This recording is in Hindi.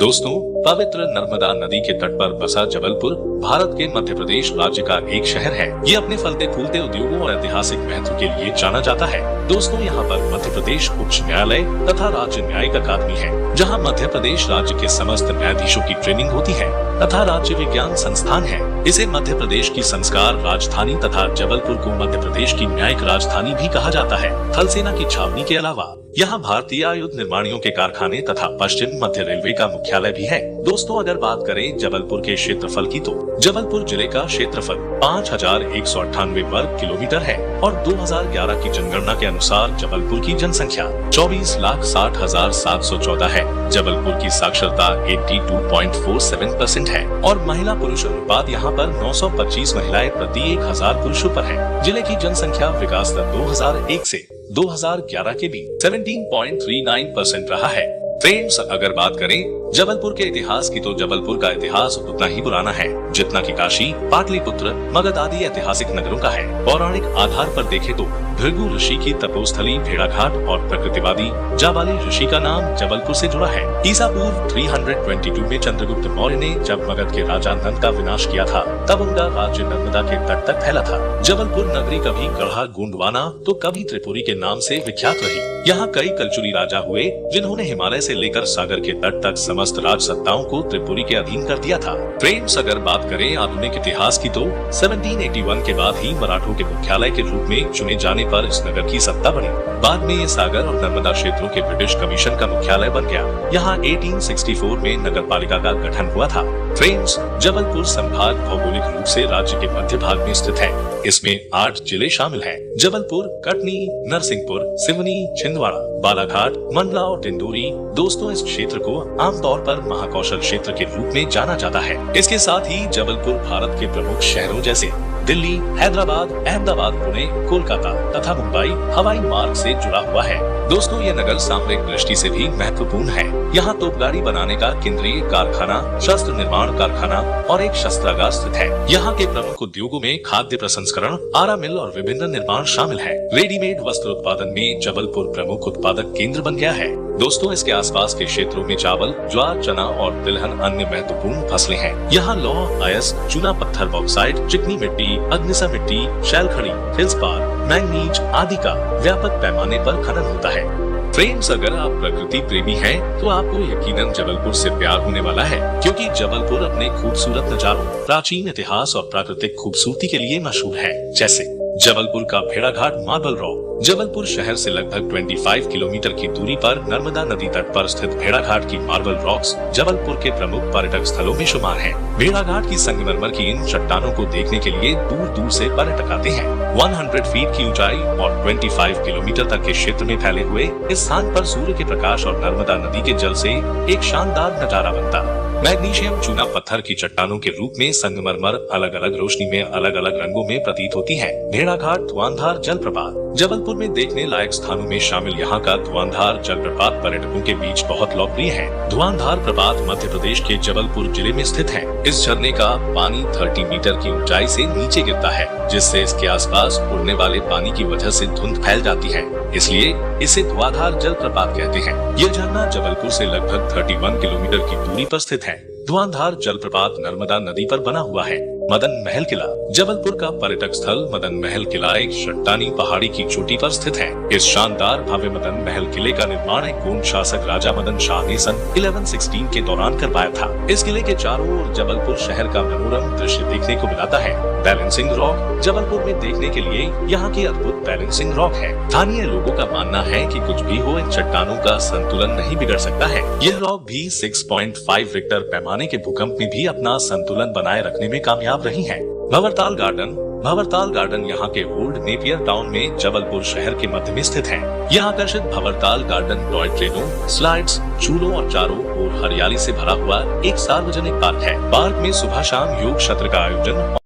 दोस्तों, पवित्र नर्मदा नदी के तट पर बसा जबलपुर भारत के मध्य प्रदेश राज्य का एक शहर है। ये अपने फलते फूलते उद्योगों और ऐतिहासिक महत्व के लिए जाना जाता है। दोस्तों, यहाँ पर मध्य प्रदेश उच्च न्यायालय तथा राज्य न्यायिक अकादमी है, जहाँ मध्य प्रदेश राज्य के समस्त न्यायाधीशों की ट्रेनिंग होती है तथा राज्य विज्ञान संस्थान है। इसे मध्य प्रदेश की संस्कार राजधानी तथा जबलपुर को मध्य प्रदेश की न्यायिक राजधानी भी कहा जाता है। थल सेना की छावनी के अलावा यहाँ भारतीय आयुध निर्माणियों के कारखाने तथा पश्चिम मध्य रेलवे का मुख्यालय भी है। दोस्तों, अगर बात करें जबलपुर के क्षेत्रफल की, तो जबलपुर जिले का क्षेत्रफल 5198 वर्ग किलोमीटर है और 2011 की जनगणना के अनुसार जबलपुर की जनसंख्या 24,60,714 है। जबलपुर की साक्षरता 82.47% है और महिला पुरुष अनुपात यहाँ पर 925 महिलाएं प्रति 1000 पुरुषों पर है। जिले की जनसंख्या विकास दर 2001 से 2011 के बीच 17.39% रहा है। फ्रेंड्स, अगर बात करें जबलपुर के इतिहास की, तो जबलपुर का इतिहास उतना ही पुराना है जितना कि काशी, पाटलिपुत्र, मगध आदि ऐतिहासिक नगरों का है। पौराणिक आधार पर देखें तो भृगु ऋषि की तपोस्थली भेड़ाघाट और प्रकृतिवादी जाबाली ऋषि का नाम जबलपुर से जुड़ा है। ईसा पूर्व 322 में चंद्रगुप्त मौर्य ने जब मगध के राजा नंद का विनाश किया था, तब उनका राज्य नर्मदा के तट तक फैला था। जबलपुर नगरी कभी गढ़ा गोंडवाना तो कभी त्रिपुरी के नाम से विख्यात रही। यहाँ कई कलचुरी राजा हुए जिन्होंने हिमालय से लेकर सागर के तट तक समस्त राज सत्ताओं को त्रिपुरी के अधीन कर दिया था। फ्रेंड्स, अगर बात करें आधुनिक इतिहास की, तो 1781 के बाद ही मराठों के मुख्यालय के रूप में चुने जाने पर इस नगर की सत्ता बनी। बाद में ये सागर और नर्मदा क्षेत्रों के ब्रिटिश कमीशन का मुख्यालय बन गया। यहाँ 1864 में नगर पालिका का गठन हुआ था। फ्रेंड्स, जबलपुर संभाग भौगोलिक रूप से राज्य के मध्य भाग में स्थित है। इसमें 8 जिले शामिल हैं। जबलपुर, कटनी, नरसिंहपुर, सिवनी, छिंदवाड़ा, बालाघाट, मंडला और डिंडोरी। दोस्तों, इस क्षेत्र को आमतौर पर महाकौशल क्षेत्र के रूप में जाना जाता है। इसके साथ ही जबलपुर भारत के प्रमुख शहरों जैसे दिल्ली, हैदराबाद, अहमदाबाद, पुणे, कोलकाता तथा मुंबई हवाई मार्ग से जुड़ा हुआ है। दोस्तों, ये नगर सामरिक दृष्टि से भी महत्वपूर्ण है। यहाँ तोपगाड़ी बनाने का केंद्रीय कारखाना, शस्त्र निर्माण कारखाना और एक शस्त्रागार स्थित है। यहाँ के प्रमुख उद्योगों में खाद्य प्रसंस्करण, आरा मिल और विभिन्न निर्माण शामिल है। रेडीमेड वस्त्र उत्पादन में जबलपुर प्रमुख उत्पादक केंद्र बन गया है। दोस्तों, इसके आसपास के क्षेत्रों में चावल, ज्वार, चना और तिलहन अन्य महत्वपूर्ण फसलें हैं। यहाँ लौह अयस्क, चूना पत्थर, बॉक्साइट, चिकनी मिट्टी, अग्निसा मिट्टी, शैल खड़ी, फेल्सपार, मैंगनीज आदि का व्यापक पैमाने पर खनन होता है। फ्रेंड्स, अगर आप प्रकृति प्रेमी हैं, तो आपको यकीनन जबलपुर से प्यार होने वाला है, क्योंकि जबलपुर अपने खूबसूरत नजारों, प्राचीन इतिहास और प्राकृतिक खूबसूरती के लिए मशहूर है। जैसे जबलपुर का भेड़ाघाट मार्बल रॉक। जबलपुर शहर से लगभग 25 किलोमीटर की दूरी पर नर्मदा नदी तट पर स्थित भेड़ाघाट की मार्बल रॉक्स जबलपुर के प्रमुख पर्यटक स्थलों में शुमार हैं। भेड़ाघाट की संगमरमर की इन चट्टानों को देखने के लिए दूर दूर से पर्यटक आते हैं। 100 फीट की ऊंचाई और 25 किलोमीटर तक के क्षेत्र में फैले हुए इस स्थान पर सूर्य के प्रकाश और नर्मदा नदी के जल से एक शानदार नजारा बनता। मैग्नीशियम चूना पत्थर की चट्टानों के रूप में संगमरमर अलग अलग रोशनी में अलग अलग रंगों में प्रतीत होती है। भेड़ाघाट धुआंधार जलप्रपात। जबलपुर में देखने लायक स्थानों में शामिल यहाँ का धुआंधार जलप्रपात पर्यटकों के बीच बहुत लोकप्रिय है। धुआंधार प्रपात मध्य प्रदेश के जबलपुर जिले में स्थित है। इस झरने का पानी 30 मीटर की ऊंचाई से नीचे गिरता है, जिससे इसके आसपास उड़ने वाले पानी की वजह से धुंध फैल जाती है, इसलिए इसे धुआंधार जलप्रपात कहते हैं। यह झरना जबलपुर से लगभग 31 किलोमीटर की दूरी पर स्थित है। धुआंधार जलप्रपात नर्मदा नदी पर बना हुआ है। मदन महल किला। जबलपुर का पर्यटक स्थल मदन महल किला एक चट्टानी पहाड़ी की चोटी पर स्थित है। इस शानदार भव्य मदन महल किले का निर्माण एक गोंड शासक राजा मदन शाह ने सन 1116 के दौरान करवाया था। इस किले के चारों ओर जबलपुर शहर का मनोरम दृश्य देखने को मिलता है। Balancing rock. जबलपुर में देखने के लिए यहाँ की अद्भुत बैलेंसिंग रॉक है। स्थानीय लोगों का मानना है कि कुछ भी हो, इन चट्टानों का संतुलन नहीं बिगड़ सकता है। यह रॉक भी 6.5 रिक्टर पैमाने के भूकंप में भी अपना संतुलन बनाए रखने में कामयाब रही है। भंवरताल गार्डन। भंवरताल गार्डन यहाँ के ओल्ड नेपियर टाउन में जबलपुर शहर के मध्य में स्थित है। यह आकर्षित भंवरताल गार्डन टॉय ट्रेनों, स्लाइड्स, झूलों और चारों ओर हरियाली से भरा हुआ एक सार्वजनिक पार्क है। पार्क में सुबह शाम योग सत्र का आयोजन